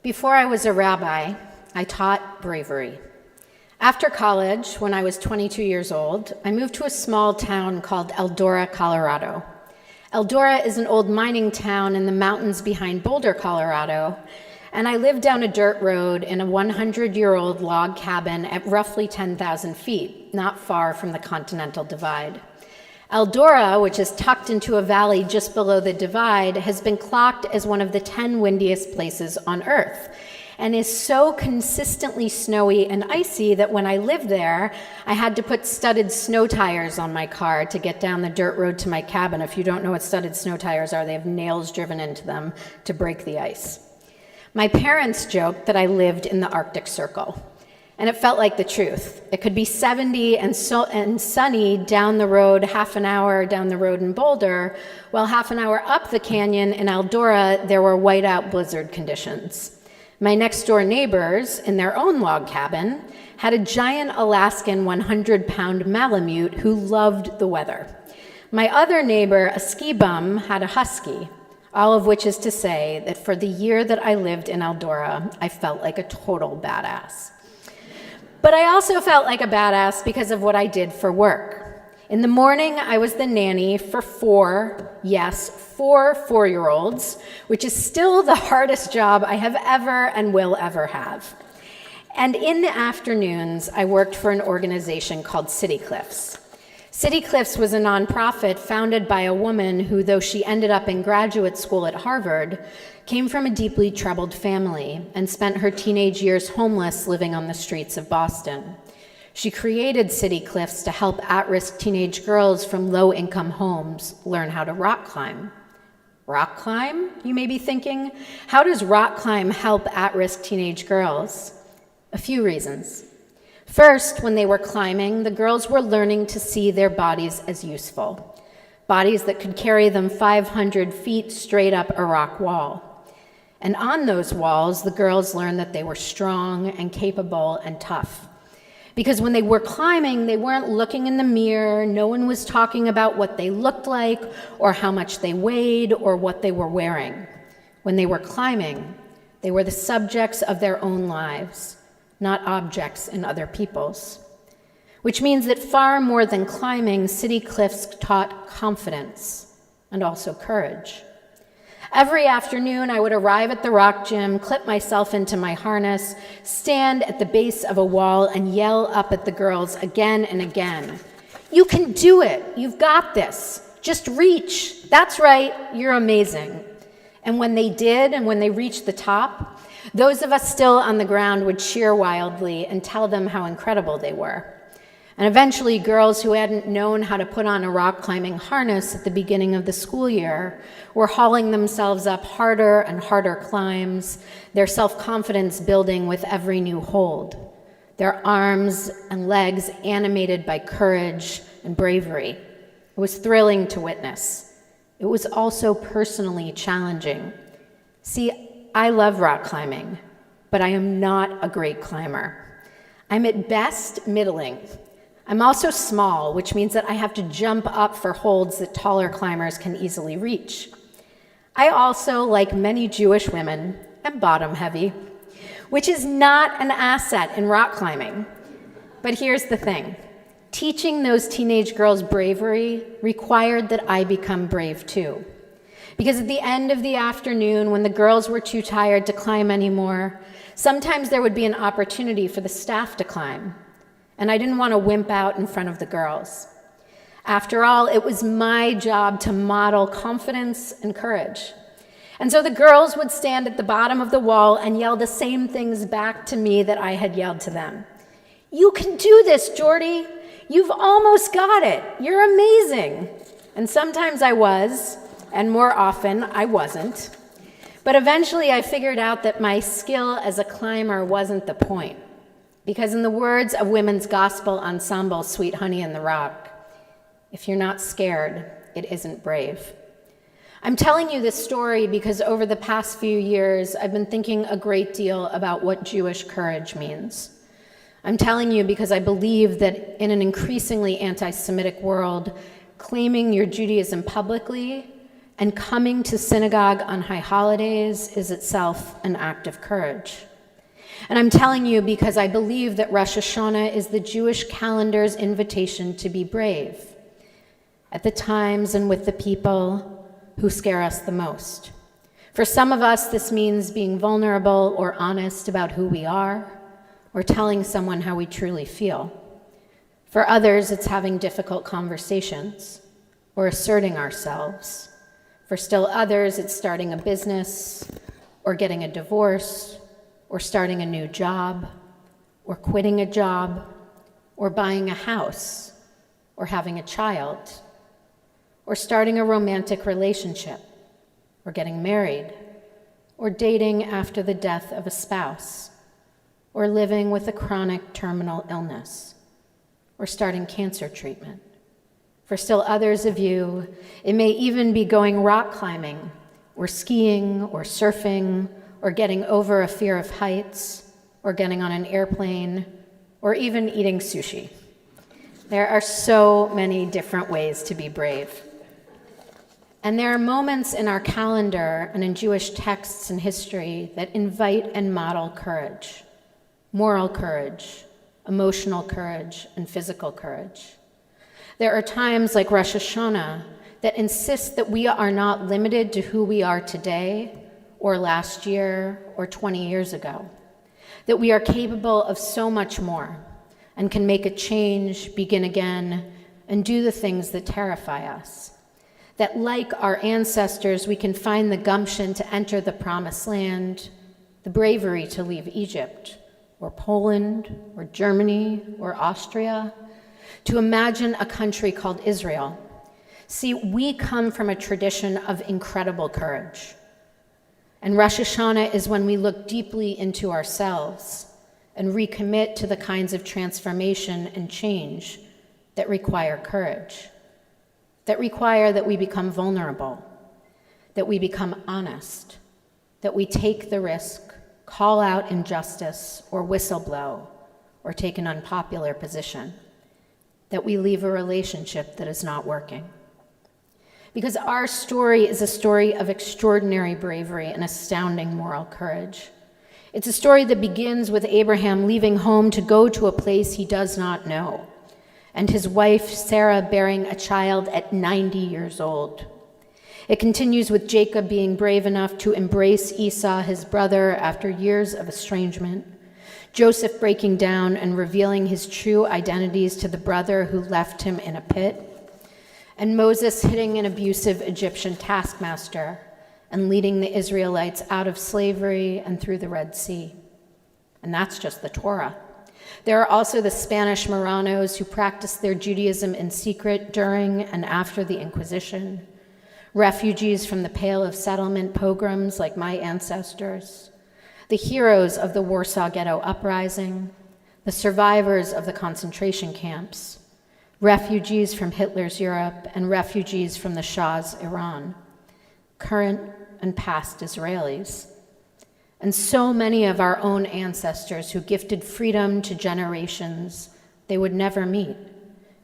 Before I was a rabbi, I taught bravery. After college, when I was 22 years old, I moved to a small town called Eldora, Colorado. Eldora is an old mining town in the mountains behind Boulder, Colorado, and I lived down a dirt road in a 100-year-old log cabin at roughly 10,000 feet, not far from the Continental Divide. Eldora, which is tucked into a valley just below the divide, has been clocked as one of the 10 windiest places on Earth, and is so consistently snowy and icy that when I lived there, I had to put studded snow tires on my car to get down the dirt road to my cabin. If you don't know what studded snow tires are, they have nails driven into them to break the ice. My parents joked that I lived in the Arctic Circle, and it felt like the truth. It could be 70 and sunny down the road, half an hour down the road in Boulder, while half an hour up the canyon in Eldora, there were whiteout blizzard conditions. My next-door neighbors, in their own log cabin, had a giant Alaskan 100-pound Malamute who loved the weather. My other neighbor, a ski bum, had a husky, all of which is to say that for the year that I lived in Eldora, I felt like a total badass. But I also felt like a badass because of what I did for work. In the morning, I was the nanny for four 4-year-olds, which is still the hardest job I have ever and will ever have. And in the afternoons, I worked for an organization called City Cliffs. City Cliffs was a nonprofit founded by a woman who, though she ended up in graduate school at Harvard, came from a deeply troubled family and spent her teenage years homeless living on the streets of Boston. She created City Cliffs to help at-risk teenage girls from low-income homes learn how to rock climb. Rock climb, you may be thinking? How does rock climb help at-risk teenage girls? A few reasons. First, when they were climbing, the girls were learning to see their bodies as useful, bodies that could carry them 500 feet straight up a rock wall. And on those walls, the girls learned that they were strong and capable and tough. Because when they were climbing, they weren't looking in the mirror, no one was talking about what they looked like or how much they weighed or what they were wearing. When they were climbing, they were the subjects of their own lives, not objects in other people's. Which means that far more than climbing, City Cliffs taught confidence and also courage. Every afternoon, I would arrive at the rock gym, clip myself into my harness, stand at the base of a wall, and yell up at the girls again and again. You can do it. You've got this. Just reach. That's right. You're amazing. And when they did, and when they reached the top, those of us still on the ground would cheer wildly and tell them how incredible they were. And eventually, girls who hadn't known how to put on a rock climbing harness at the beginning of the school year were hauling themselves up harder and harder climbs, their self-confidence building with every new hold, their arms and legs animated by courage and bravery. It was thrilling to witness. It was also personally challenging. See, I love rock climbing, but I am not a great climber. I'm at best middling. I'm also small, which means that I have to jump up for holds that taller climbers can easily reach. I also, like many Jewish women, am bottom heavy, which is not an asset in rock climbing. But here's the thing. Teaching those teenage girls bravery required that I become brave too. Because at the end of the afternoon, when the girls were too tired to climb anymore, sometimes there would be an opportunity for the staff to climb. And I didn't want to wimp out in front of the girls. After all, it was my job to model confidence and courage. And so the girls would stand at the bottom of the wall and yell the same things back to me that I had yelled to them. You can do this, Jordy. You've almost got it. You're amazing. And sometimes I was, and more often I wasn't. But eventually I figured out that my skill as a climber wasn't the point. Because in the words of women's gospel ensemble, Sweet Honey in the Rock, if you're not scared, it isn't brave. I'm telling you this story because over the past few years, I've been thinking a great deal about what Jewish courage means. I'm telling you because I believe that in an increasingly anti-Semitic world, claiming your Judaism publicly And coming to synagogue on high holidays is itself an act of courage. And I'm telling you because I believe that Rosh Hashanah is the Jewish calendar's invitation to be brave at the times and with the people who scare us the most. For some of us, this means being vulnerable or honest about who we are, or telling someone how we truly feel. For others, it's having difficult conversations or asserting ourselves. For still others, it's starting a business or getting a divorce or starting a new job or quitting a job or buying a house or having a child or starting a romantic relationship or getting married or dating after the death of a spouse or living with a chronic terminal illness or starting cancer treatment. For still others of you, it may even be going rock climbing or skiing or surfing or getting over a fear of heights or getting on an airplane or even eating sushi. There are so many different ways to be brave. And there are moments in our calendar and in Jewish texts and history that invite and model courage, moral courage, emotional courage, and physical courage. There are times like Rosh Hashanah that insist that we are not limited to who we are today or last year or 20 years ago, that we are capable of so much more and can make a change, begin again, and do the things that terrify us. That like our ancestors, we can find the gumption to enter the promised land, the bravery to leave Egypt or Poland or Germany or Austria, to imagine a country called Israel. See, we come from a tradition of incredible courage. And Rosh Hashanah is when we look deeply into ourselves and recommit to the kinds of transformation and change that require courage, that require that we become vulnerable, that we become honest, that we take the risk, call out injustice, or whistleblow, or take an unpopular position, that we leave a relationship that is not working. Because our story is a story of extraordinary bravery and astounding moral courage. It's a story that begins with Abraham leaving home to go to a place he does not know, and his wife Sarah bearing a child at 90 years old. It continues with Jacob being brave enough to embrace Esau, his brother, after years of estrangement, Joseph breaking down and revealing his true identities to the brother who left him in a pit, and Moses hitting an abusive Egyptian taskmaster and leading the Israelites out of slavery and through the Red Sea. And that's just the Torah. There are also the Spanish Marranos who practiced their Judaism in secret during and after the Inquisition, refugees from the Pale of Settlement pogroms like my ancestors, the heroes of the Warsaw Ghetto Uprising, the survivors of the concentration camps, refugees from Hitler's Europe, and refugees from the Shah's Iran, current and past Israelis, and so many of our own ancestors who gifted freedom to generations they would never meet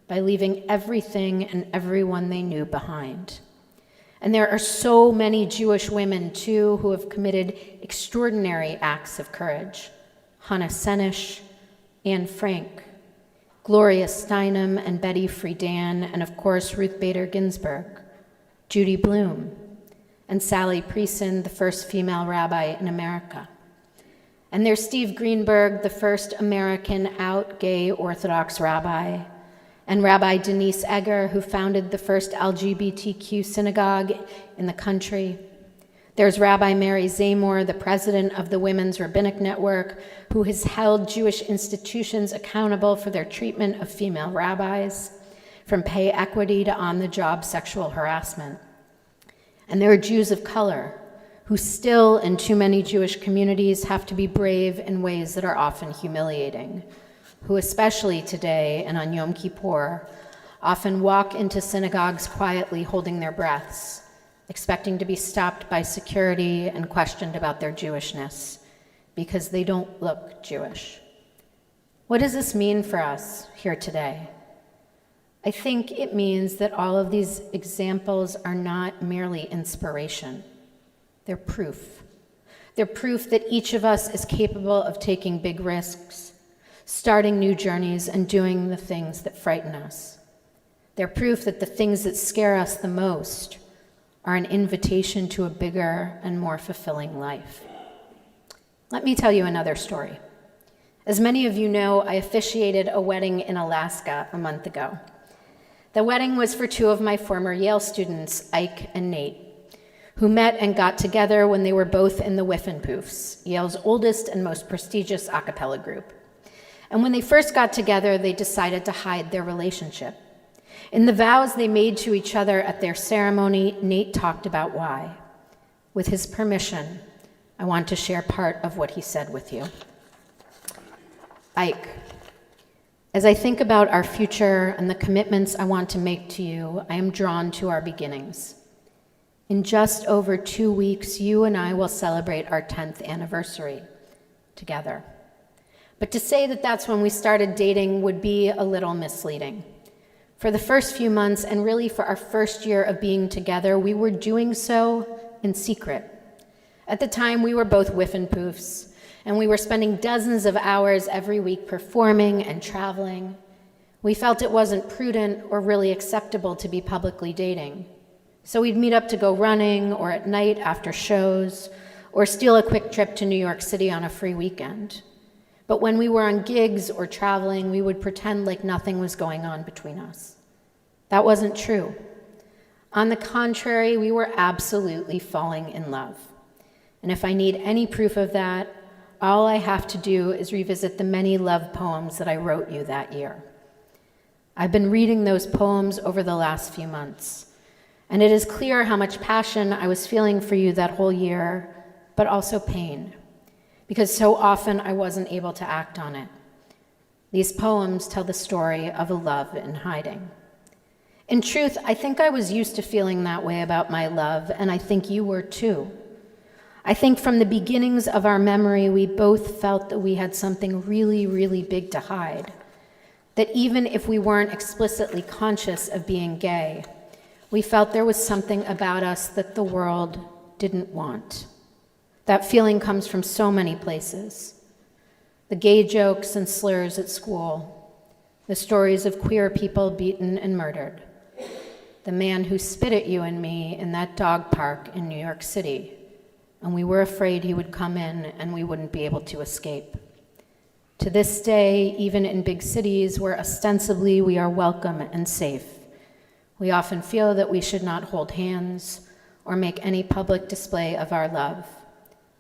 by leaving everything and everyone they knew behind. And there are so many Jewish women, too, who have committed extraordinary acts of courage. Hannah Senish, Anne Frank, Gloria Steinem and Betty Friedan, and of course, Ruth Bader Ginsburg, Judy Blume, and Sally Priesand, the first female rabbi in America. And there's Steve Greenberg, the first American out gay Orthodox rabbi, and Rabbi Denise Egger, who founded the first LGBTQ synagogue in the country. There's Rabbi Mary Zamor, the president of the Women's Rabbinic Network, who has held Jewish institutions accountable for their treatment of female rabbis, from pay equity to on-the-job sexual harassment. And there are Jews of color who still, in too many Jewish communities, have to be brave in ways that are often humiliating, who especially today and on Yom Kippur often walk into synagogues quietly holding their breaths, expecting to be stopped by security and questioned about their Jewishness because they don't look Jewish. What does this mean for us here today? I think it means that all of these examples are not merely inspiration. They're proof. They're proof that each of us is capable of taking big risks, starting new journeys, and doing the things that frighten us. They're proof that the things that scare us the most are an invitation to a bigger and more fulfilling life. Let me tell you another story. As many of you know, I officiated a wedding in Alaska a month ago. The wedding was for two of my former Yale students, Ike and Nate, who met and got together when they were both in the Whiffenpoofs, Yale's oldest and most prestigious a cappella group. And when they first got together, they decided to hide their relationship. In the vows they made to each other at their ceremony, Nate talked about why. With his permission, I want to share part of what he said with you. Ike, as I think about our future and the commitments I want to make to you, I am drawn to our beginnings. In just over 2 weeks, you and I will celebrate our 10th anniversary together. But to say that that's when we started dating would be a little misleading. For the first few months, and really for our first year of being together, we were doing so in secret. At the time, we were both Whiffenpoofs, and we were spending dozens of hours every week performing and traveling. We felt it wasn't prudent or really acceptable to be publicly dating. So we'd meet up to go running, or at night after shows, or steal a quick trip to New York City on a free weekend. But when we were on gigs or traveling, we would pretend like nothing was going on between us. That wasn't true. On the contrary, we were absolutely falling in love. And if I need any proof of that, all I have to do is revisit the many love poems that I wrote you that year. I've been reading those poems over the last few months, and it is clear how much passion I was feeling for you that whole year, but also pain, because so often I wasn't able to act on it. These poems tell the story of a love in hiding. In truth, I think I was used to feeling that way about my love, and I think you were too. I think from the beginnings of our memory, we both felt that we had something really, really big to hide. That even if we weren't explicitly conscious of being gay, we felt there was something about us that the world didn't want. That feeling comes from so many places. The gay jokes and slurs at school, the stories of queer people beaten and murdered, the man who spit at you and me in that dog park in New York City, and we were afraid he would come in and we wouldn't be able to escape. To this day, even in big cities where ostensibly we are welcome and safe, we often feel that we should not hold hands or make any public display of our love,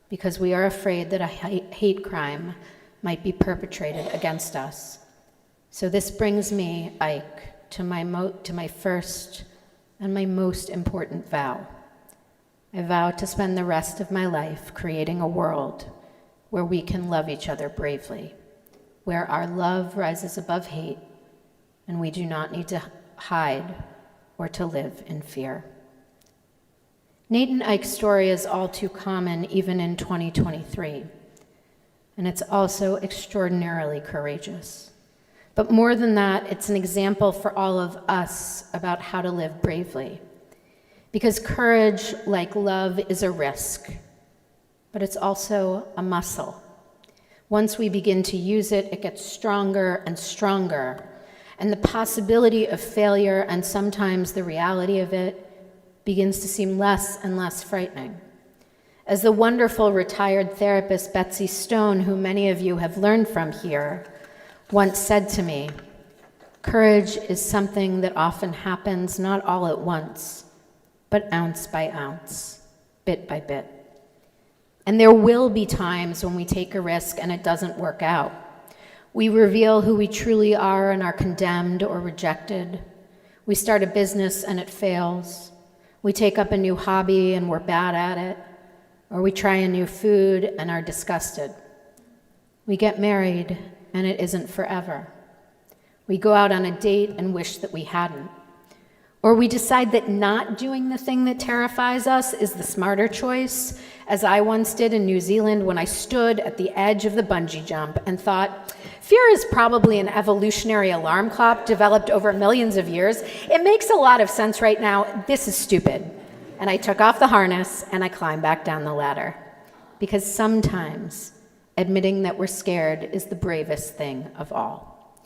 because we are afraid that a hate crime might be perpetrated against us. So this brings me, Ike, to my first and my most important vow. I vow to spend the rest of my life creating a world where we can love each other bravely, where our love rises above hate, and we do not need to hide or to live in fear. Nate and Ike's story is all too common even in 2023, and it's also extraordinarily courageous. But more than that, it's an example for all of us about how to live bravely. Because courage, like love, is a risk, but it's also a muscle. Once we begin to use it, it gets stronger and stronger, and the possibility of failure and sometimes the reality of it begins to seem less and less frightening. As the wonderful retired therapist Betsy Stone, who many of you have learned from here, once said to me, courage is something that often happens not all at once, but ounce by ounce, bit by bit. And there will be times when we take a risk and it doesn't work out. We reveal who we truly are and are condemned or rejected. We start a business and it fails. We take up a new hobby and we're bad at it. Or we try a new food and are disgusted. We get married and it isn't forever. We go out on a date and wish that we hadn't. Or we decide that not doing the thing that terrifies us is the smarter choice, as I once did in New Zealand when I stood at the edge of the bungee jump and thought, Fear is probably an evolutionary alarm clock developed over millions of years. It makes a lot of sense right now. This is stupid. And I took off the harness and I climbed back down the ladder. Because sometimes admitting that we're scared is the bravest thing of all.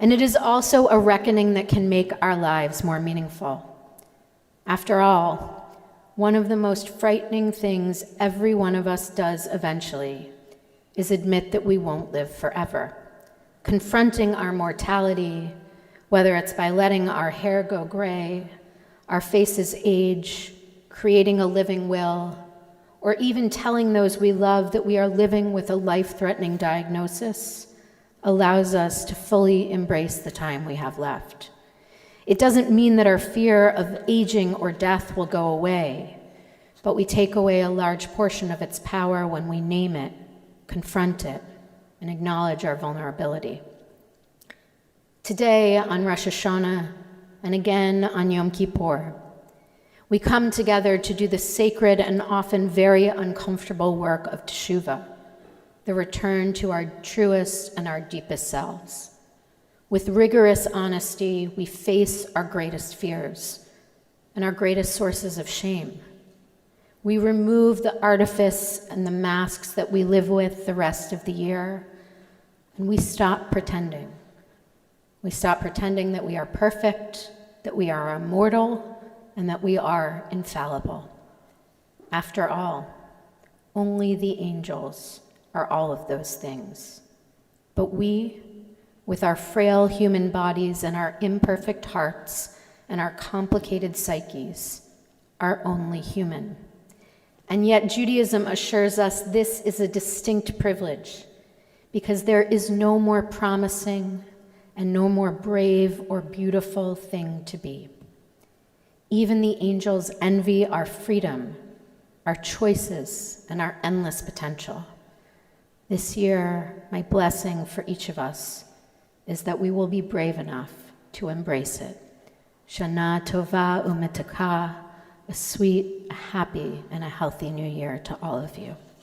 And it is also a reckoning that can make our lives more meaningful. After all, one of the most frightening things every one of us does eventually is admit that we won't live forever. Confronting our mortality, whether it's by letting our hair go gray, our faces age, creating a living will, or even telling those we love that we are living with a life-threatening diagnosis, allows us to fully embrace the time we have left. It doesn't mean that our fear of aging or death will go away, but we take away a large portion of its power when we name it, confront it, and acknowledge our vulnerability. Today, on Rosh Hashanah, and again on Yom Kippur, we come together to do the sacred and often very uncomfortable work of teshuvah, the return to our truest and our deepest selves. With rigorous honesty, we face our greatest fears and our greatest sources of shame. We remove the artifice and the masks that we live with the rest of the year, and we stop pretending. We stop pretending that we are perfect, that we are immortal, and that we are infallible. After all, only the angels are all of those things. But we, with our frail human bodies and our imperfect hearts and our complicated psyches, are only human. And yet Judaism assures us this is a distinct privilege, because there is no more promising and no more brave or beautiful thing to be. Even the angels envy our freedom, our choices, and our endless potential. This year, my blessing for each of us is that we will be brave enough to embrace it. Shana Tova U'Mitaka, a sweet, a happy, and a healthy new year to all of you.